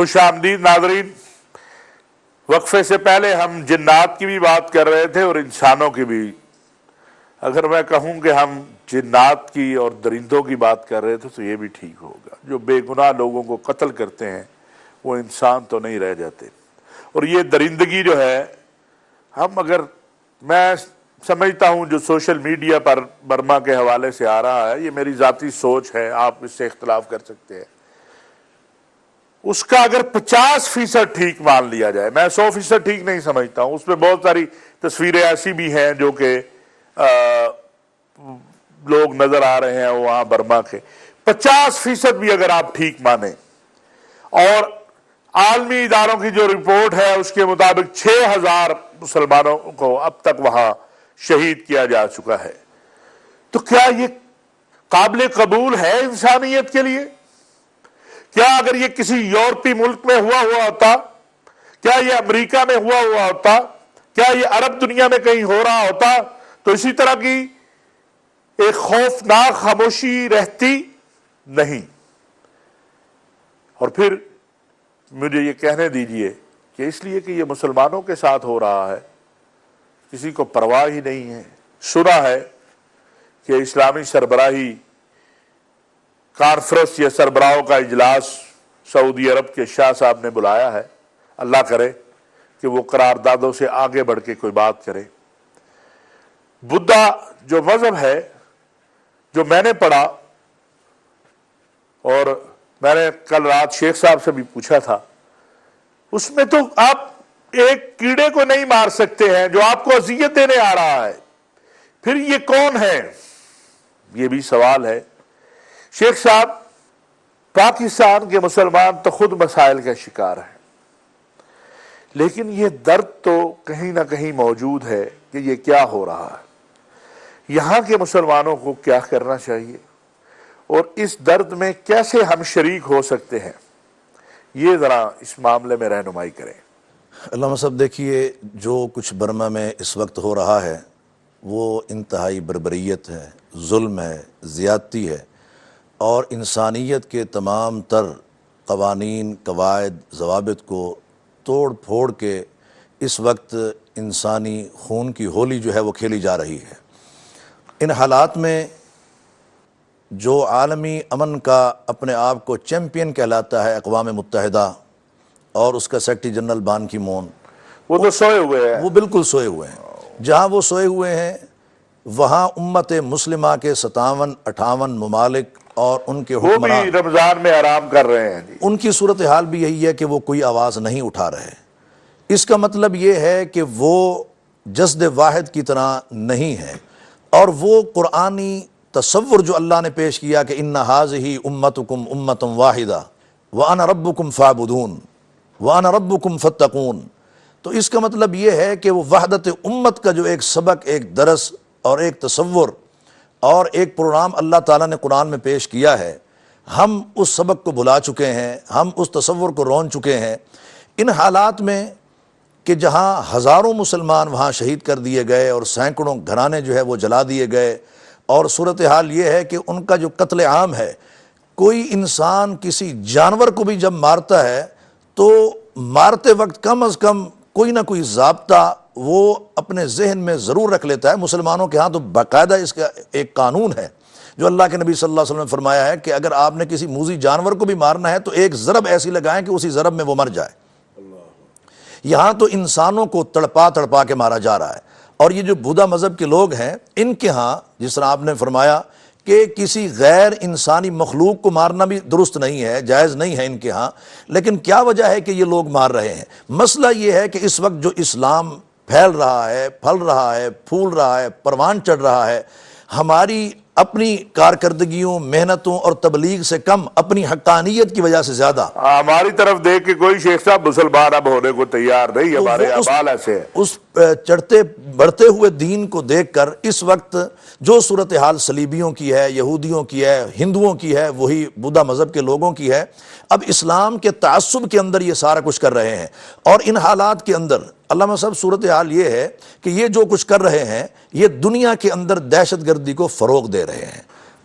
خوش آمدید ناظرین۔ وقفے سے پہلے ہم جنات کی بھی بات کر رہے تھے اور انسانوں کی بھی۔ اگر میں کہوں کہ ہم جنات کی اور درندوں کی بات کر رہے تھے تو یہ بھی ٹھیک ہوگا۔ جو بے گناہ لوگوں کو قتل کرتے ہیں وہ انسان تو نہیں رہ جاتے۔ اور یہ درندگی جو ہے، میں سمجھتا ہوں جو سوشل میڈیا پر برما کے حوالے سے آ رہا ہے، یہ میری ذاتی سوچ ہے، آپ اس سے اختلاف کر سکتے ہیں، اس کا اگر 50% ٹھیک مان لیا جائے، میں 100% ٹھیک نہیں سمجھتا ہوں، اس میں بہت ساری تصویریں ایسی بھی ہیں جو کہ لوگ نظر آ رہے ہیں وہاں برما کے، 50% بھی اگر آپ ٹھیک مانیں، اور عالمی اداروں کی جو رپورٹ ہے اس کے مطابق 6000 مسلمانوں کو اب تک وہاں شہید کیا جا چکا ہے، تو کیا یہ قابل قبول ہے انسانیت کے لیے؟ کیا اگر یہ کسی یورپی ملک میں ہوا ہوتا، کیا یہ امریکہ میں ہوا ہوتا، کیا یہ عرب دنیا میں کہیں ہو رہا ہوتا تو اسی طرح کی ایک خوفناک خاموشی رہتی؟ نہیں۔ اور پھر مجھے یہ کہنے دیجئے کہ اس لیے کہ یہ مسلمانوں کے ساتھ ہو رہا ہے کسی کو پرواہ ہی نہیں ہے۔ سنا ہے کہ اسلامی سربراہی کانفرنس یا سربراہوں کا اجلاس سعودی عرب کے شاہ صاحب نے بلایا ہے، اللہ کرے کہ وہ قراردادوں سے آگے بڑھ کے کوئی بات کرے۔ بدھا جو مذہب ہے، جو میں نے پڑھا، اور میں نے کل رات شیخ صاحب سے بھی پوچھا تھا، اس میں تو آپ ایک کیڑے کو نہیں مار سکتے ہیں جو آپ کو اذیت دینے آ رہا ہے، پھر یہ کون ہے؟ یہ بھی سوال ہے۔ شیخ صاحب، پاکستان کے مسلمان تو خود مسائل کا شکار ہیں، لیکن یہ درد تو کہیں نہ کہیں موجود ہے کہ یہ کیا ہو رہا ہے، یہاں کے مسلمانوں کو کیا کرنا چاہیے، اور اس درد میں کیسے ہم شریک ہو سکتے ہیں، یہ ذرا اس معاملے میں رہنمائی کریں۔ علامہ صاحب، دیکھیے جو کچھ برما میں اس وقت ہو رہا ہے وہ انتہائی بربریت ہے، ظلم ہے، زیادتی ہے، اور انسانیت کے تمام تر قوانین، قواعد، ضوابط کو توڑ پھوڑ کے اس وقت انسانی خون کی ہولی جو ہے وہ کھیلی جا رہی ہے۔ ان حالات میں جو عالمی امن کا اپنے آپ کو چیمپئن کہلاتا ہے اقوام متحدہ اور اس کا سیکرٹری جنرل بان کی مون، وہ تو سوئے ہوئے ہیں، وہ بالکل سوئے ہوئے ہیں۔ جہاں وہ سوئے ہوئے ہیں وہاں امت مسلمہ کے 57-58 ممالک اور ان کے وہ بھی رمضان میں آرام کر رہے ہیں، ان کی صورتحال بھی یہی ہے کہ وہ کوئی آواز نہیں اٹھا رہے۔ اس کا مطلب یہ ہے کہ وہ جسد واحد کی طرح نہیں ہے، اور وہ قرآنی تصور جو اللہ نے پیش کیا کہ ان ھذہ امتکم امۃ واحدہ وانا ربکم فاعبدون وانا ربکم فاتقون، تو اس کا مطلب یہ ہے کہ وہ وحدت امت کا جو ایک سبق، ایک درس اور ایک تصور اور ایک پروگرام اللہ تعالیٰ نے قرآن میں پیش کیا ہے، ہم اس سبق کو بھلا چکے ہیں، ہم اس تصور کو رون چکے ہیں۔ ان حالات میں کہ جہاں ہزاروں مسلمان وہاں شہید کر دیے گئے اور سینکڑوں گھرانے جو ہے وہ جلا دیے گئے، اور صورتحال یہ ہے کہ ان کا جو قتل عام ہے، کوئی انسان کسی جانور کو بھی جب مارتا ہے تو مارتے وقت کم از کم کوئی نہ کوئی ضابطہ وہ اپنے ذہن میں ضرور رکھ لیتا ہے۔ مسلمانوں کے ہاں تو باقاعدہ اس کا ایک قانون ہے جو اللہ کے نبی صلی اللہ علیہ وسلم نے فرمایا ہے کہ اگر آپ نے کسی موذی جانور کو بھی مارنا ہے تو ایک ضرب ایسی لگائیں کہ اسی ضرب میں وہ مر جائے۔ یہاں تو انسانوں کو تڑپا تڑپا کے مارا جا رہا ہے، اور یہ جو بودھا مذہب کے لوگ ہیں ان کے ہاں جس طرح آپ نے فرمایا کہ کسی غیر انسانی مخلوق کو مارنا بھی درست نہیں ہے، جائز نہیں ہے ان کے ہاں، لیکن کیا وجہ ہے کہ یہ لوگ مار رہے ہیں؟ مسئلہ یہ ہے کہ اس وقت جو اسلام پھیل رہا ہے، پھل رہا ہے، پھول رہا ہے، پروان چڑھ رہا ہے، ہماری اپنی کارکردگیوں، محنتوں اور تبلیغ سے کم اپنی حقانیت کی وجہ سے زیادہ ہماری طرف دیکھ کے کوئی شیخ صاحب مسلمان اب ہونے کو تیار نہیں، ہمارے اعمال ایسے ہیں۔ اس چڑھتے بڑھتے ہوئے دین کو دیکھ کر اس وقت جو صورتحال صلیبیوں کی ہے، یہودیوں کی ہے، ہندوؤں کی ہے، وہی بودھا مذہب کے لوگوں کی ہے۔ اب اسلام کے تعصب کے اندر یہ سارا کچھ کر رہے ہیں، اور ان حالات کے اندر علامہ صاحب صورتحال یہ ہے کہ یہ جو کچھ کر رہے ہیں یہ دنیا کے اندر دہشت گردی کو فروغ دے رہے ہیں۔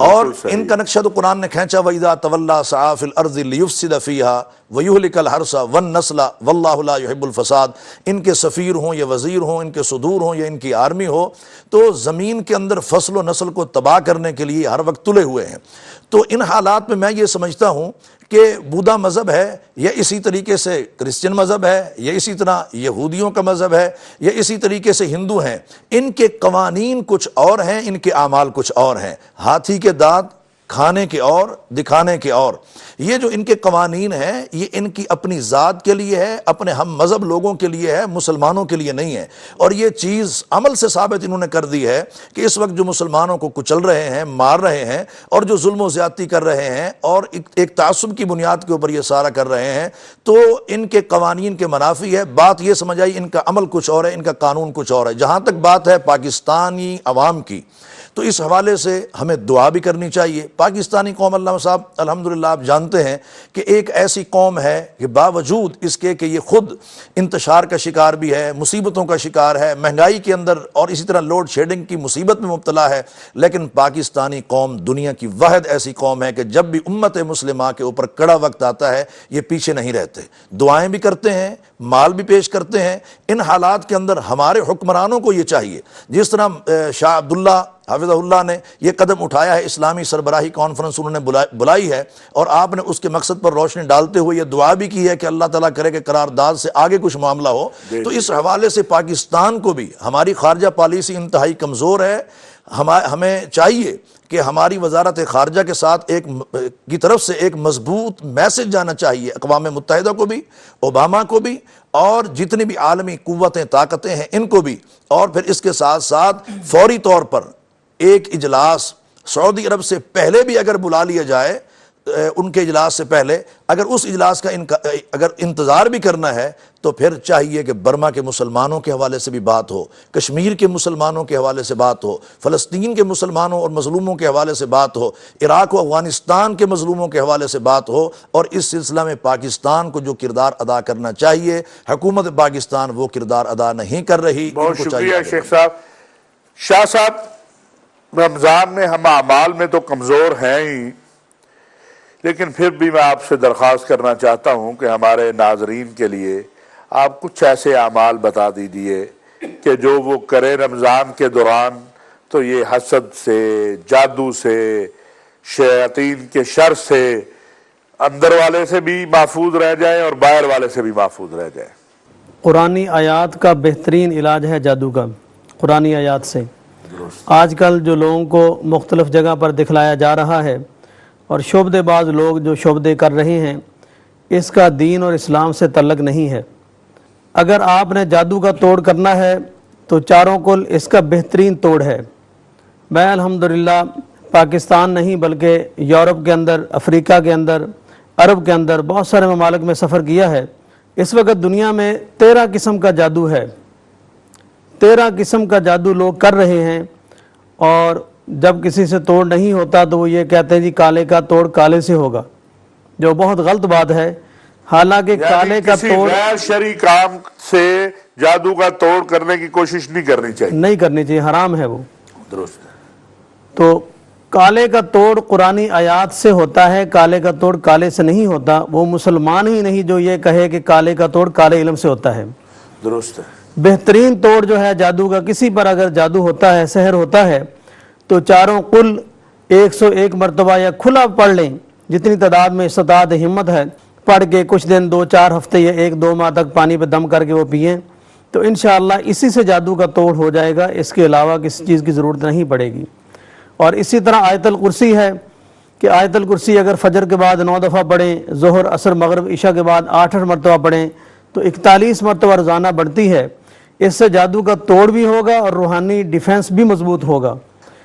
اور بالکل صحیح۔ ان کا نقشہ تو قرآن نے کھینچا وَإِذَا تَوَلَّىٰ سَعَىٰ فِي الْأَرْضِ لِيُفْسِدَ فِيهَا وَيُهْلِكَ الْحَرْثَ وَالنَّسْلَ وَاللَّهُ لَا يُحِبُّ الْفَسَادَ۔ ان کے سفیر ہوں یا وزیر ہوں، ان کے صدور ہوں یا ان کی آرمی ہو، تو زمین کے اندر فصل و نسل کو تباہ کرنے کے لیے ہر وقت تلے ہوئے ہیں۔ تو ان حالات میں یہ سمجھتا ہوں کہ بودا مذہب ہے، یا اسی طریقے سے کرسچن مذہب ہے، یا اسی طرح یہودیوں کا مذہب ہے، یا اسی طریقے سے ہندو ہیں، ان کے قوانین کچھ اور ہیں، ان کے اعمال کچھ اور ہیں۔ ہاتھی کے دانت کھانے کے اور دکھانے کے اور، یہ جو ان کے قوانین ہیں یہ ان کی اپنی ذات کے لیے ہے، اپنے ہم مذہب لوگوں کے لیے ہے، مسلمانوں کے لیے نہیں ہے۔ اور یہ چیز عمل سے ثابت انہوں نے کر دی ہے کہ اس وقت جو مسلمانوں کو کچل رہے ہیں، مار رہے ہیں، اور جو ظلم و زیادتی کر رہے ہیں اور ایک تعصب کی بنیاد کے اوپر یہ سارا کر رہے ہیں، تو ان کے قوانین کے منافی ہے۔ بات یہ سمجھ آئی ان کا عمل کچھ اور ہے، ان کا قانون کچھ اور ہے۔ جہاں تک بات ہے پاکستانی عوام کی، تو اس حوالے سے ہمیں دعا بھی کرنی چاہیے۔ پاکستانی قوم، علامہ صاحب الحمدللہ آپ جانتے ہیں کہ ایک ایسی قوم ہے کہ باوجود اس کے کہ یہ خود انتشار کا شکار بھی ہے، مصیبتوں کا شکار ہے، مہنگائی کے اندر اور اسی طرح لوڈ شیڈنگ کی مصیبت میں مبتلا ہے، لیکن پاکستانی قوم دنیا کی واحد ایسی قوم ہے کہ جب بھی امت مسلمہ کے اوپر کڑا وقت آتا ہے یہ پیچھے نہیں رہتے، دعائیں بھی کرتے ہیں، مال بھی پیش کرتے ہیں۔ ان حالات کے اندر ہمارے حکمرانوں کو یہ چاہیے، جس طرح شاہ عبداللہ حافظہ اللہ نے یہ قدم اٹھایا ہے، اسلامی سربراہی کانفرنس انہوں نے بلائی ہے، اور آپ نے اس کے مقصد پر روشنی ڈالتے ہوئے یہ دعا بھی کی ہے کہ اللہ تعالیٰ کرے کہ قرارداد سے آگے کچھ معاملہ ہو۔ تو اس حوالے سے پاکستان کو بھی، ہماری خارجہ پالیسی انتہائی کمزور ہے، ہمیں چاہیے کہ ہماری وزارت خارجہ کے ساتھ کی طرف سے ایک مضبوط میسج جانا چاہیے اقوام متحدہ کو بھی، اوباما کو بھی، اور جتنی بھی عالمی قوتیں طاقتیں ہیں ان کو بھی، اور پھر اس کے ساتھ ساتھ فوری طور پر ایک اجلاس سعودی عرب سے پہلے بھی اگر بلا لیا جائے، ان کے اجلاس سے پہلے اگر اس اجلاس کا اگر انتظار بھی کرنا ہے، تو پھر چاہیے کہ برما کے مسلمانوں کے حوالے سے بھی بات ہو، کشمیر کے مسلمانوں کے حوالے سے بات ہو، فلسطین کے مسلمانوں اور مظلوموں کے حوالے سے بات ہو، عراق و افغانستان کے مظلوموں کے حوالے سے بات ہو، اور اس سلسلہ میں پاکستان کو جو کردار ادا کرنا چاہیے، حکومت پاکستان وہ کردار ادا نہیں کر رہی۔ بہت شکریہ شیخ صاحب۔ شاہ صاحب، رمضان میں ہم اعمال میں تو کمزور ہیں ہی، لیکن پھر بھی میں آپ سے درخواست کرنا چاہتا ہوں کہ ہمارے ناظرین کے لیے آپ کچھ ایسے اعمال بتا دیجئے کہ جو وہ کرے رمضان کے دوران تو یہ حسد سے، جادو سے، شیاطین کے شر سے اندر والے سے بھی محفوظ رہ جائے اور باہر والے سے بھی محفوظ رہ جائے۔ قرآنی آیات کا بہترین علاج ہے جادو کا، قرآنی آیات سے۔ آج کل جو لوگوں کو مختلف جگہ پر دکھلایا جا رہا ہے، اور شعبدے باز لوگ جو شعبدے کر رہے ہیں، اس کا دین اور اسلام سے تعلق نہیں ہے۔ اگر آپ نے جادو کا توڑ کرنا ہے تو چاروں کل اس کا بہترین توڑ ہے۔ میں الحمدللہ پاکستان نہیں بلکہ یورپ کے اندر، افریقہ کے اندر، عرب کے اندر بہت سارے ممالک میں سفر کیا ہے۔ اس وقت دنیا میں 13 قسم کا جادو ہے، 13 قسم کا جادو لوگ کر رہے ہیں، اور جب کسی سے توڑ نہیں ہوتا تو وہ یہ کہتے ہیں جی کالے کا توڑ کالے سے ہوگا، جو بہت غلط بات ہے۔ حالانکہ کالے کا کسی توڑ غیر شرعی کام سے جادو کا توڑ کرنے کی کوشش نہیں کرنی چاہیے، نہیں کرنی چاہیے، حرام ہے وہ۔ درست ہے۔ تو کالے کا توڑ قرآنی آیات سے ہوتا ہے، کالے کا توڑ کالے سے نہیں ہوتا۔ وہ مسلمان ہی نہیں جو یہ کہے کہ کالے کا توڑ کالے علم سے ہوتا ہے۔ درست ہے۔ بہترین توڑ جو ہے جادو کا، کسی پر اگر جادو ہوتا ہے، سحر ہوتا ہے، تو چاروں کل 101 مرتبہ یا کھلا پڑھ لیں، جتنی تعداد میں استطاعت ہمت ہے، پڑھ کے کچھ دن 2-4 ہفتے یا 1-2 ماہ تک پانی پہ دم کر کے وہ پئیں، تو انشاءاللہ اسی سے جادو کا توڑ ہو جائے گا، اس کے علاوہ کسی چیز کی ضرورت نہیں پڑے گی۔ اور اسی طرح آیت الکرسی ہے کہ آیت الکرسی اگر فجر کے بعد 9 دفعہ پڑھیں، ظہر، عصر، مغرب، عشاء کے بعد 8 مرتبہ پڑھیں، تو 41 مرتبہ روزانہ بڑھتی ہے۔ اس سے جادو کا توڑ بھی ہوگا اور روحانی ڈیفنس بھی مضبوط ہوگا،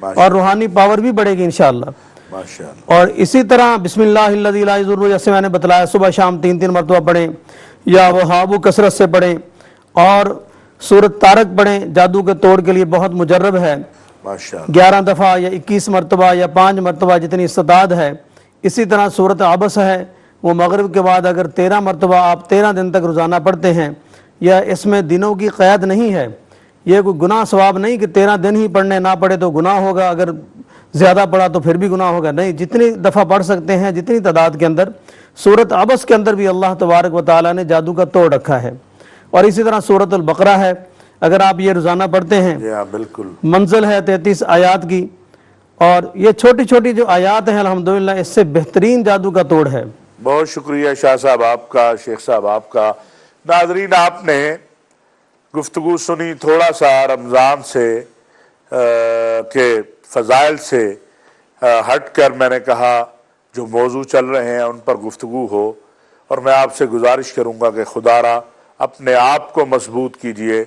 اور روحانی پاور بھی بڑھے گی انشاءاللہ۔ ماشاءاللہ۔ اور اسی طرح بسم اللہ الذی لا یضر، جیسے میں نے بتلایا، صبح شام 3 مرتبہ پڑھیں، یا وہاب کثرت سے پڑھیں، اور سورۃ طارق پڑھیں، جادو کے توڑ کے لیے بہت مجرب ہے، ماشاءاللہ۔ 11 دفعہ یا 21 مرتبہ یا 5 مرتبہ جتنی استطاعت ہے۔ اسی طرح سورۃ عبس ہے، وہ مغرب کے بعد اگر 13 مرتبہ آپ 13 دن تک روزانہ پڑھتے ہیں، یا اس میں دنوں کی قید نہیں ہے، یہ کوئی گناہ ثواب نہیں کہ 13 دن ہی پڑھنے، نہ پڑھے تو گناہ ہوگا، اگر زیادہ پڑھا تو پھر بھی گناہ ہوگا، نہیں، جتنی دفعہ پڑھ سکتے ہیں، جتنی تعداد کے اندر۔ سورۃ عبس کے اندر بھی اللہ تبارک و تعالیٰ نے جادو کا توڑ رکھا ہے، اور اسی طرح سورۃ البقرہ ہے، اگر آپ یہ روزانہ پڑھتے ہیں، جی ہاں بالکل، منزل ہے 33 آیات کی، اور یہ چھوٹی چھوٹی جو آیات ہیں الحمدللہ اس سے بہترین جادو کا توڑ ہے۔ بہت شکریہ شاہ صاحب آپ کا، شیخ صاحب آپ کا۔ ناظرین، آپ نے گفتگو سنی، تھوڑا سا رمضان سے کے فضائل سے ہٹ کر میں نے کہا جو موضوع چل رہے ہیں ان پر گفتگو ہو، اور میں آپ سے گزارش کروں گا کہ خدا را اپنے آپ کو مضبوط کیجئے،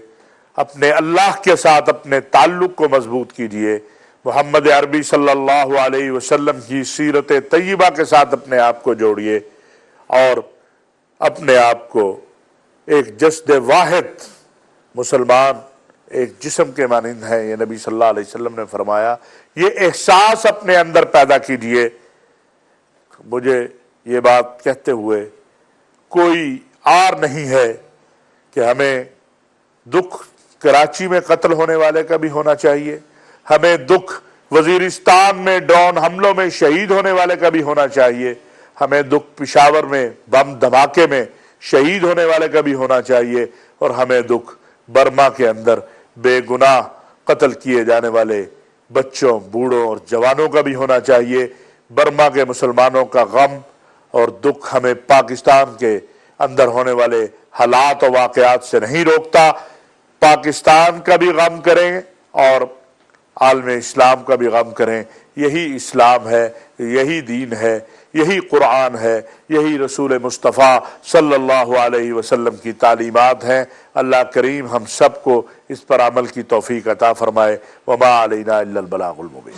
اپنے اللہ کے ساتھ اپنے تعلق کو مضبوط کیجئے، محمد عربی صلی اللہ علیہ وسلم کی سیرت طیبہ کے ساتھ اپنے آپ کو جوڑیے، اور اپنے آپ کو ایک جسد واحد مسلمان ایک جسم کے مانند ہے، یہ نبی صلی اللہ علیہ وسلم نے فرمایا، یہ احساس اپنے اندر پیدا کیجئے۔ مجھے یہ بات کہتے ہوئے کوئی عار نہیں ہے کہ ہمیں دکھ کراچی میں قتل ہونے والے کا بھی ہونا چاہیے، ہمیں دکھ وزیرستان میں ڈرون حملوں میں شہید ہونے والے کا بھی ہونا چاہیے، ہمیں دکھ پشاور میں بم دھماکے میں شہید ہونے والے کا بھی ہونا چاہیے، اور ہمیں دکھ برما کے اندر بے گناہ قتل کیے جانے والے بچوں، بوڑھوں اور جوانوں کا بھی ہونا چاہیے۔ برما کے مسلمانوں کا غم اور دکھ ہمیں پاکستان کے اندر ہونے والے حالات و واقعات سے نہیں روکتا۔ پاکستان کا بھی غم کریں اور عالم اسلام کا بھی غم کریں، یہی اسلام ہے، یہی دین ہے، یہی قرآن ہے، یہی رسول مصطفیٰ صلی اللہ علیہ وسلم کی تعلیمات ہیں۔ اللہ کریم ہم سب کو اس پر عمل کی توفیق عطا فرمائے۔ وما علینا الا البلاغ المبین۔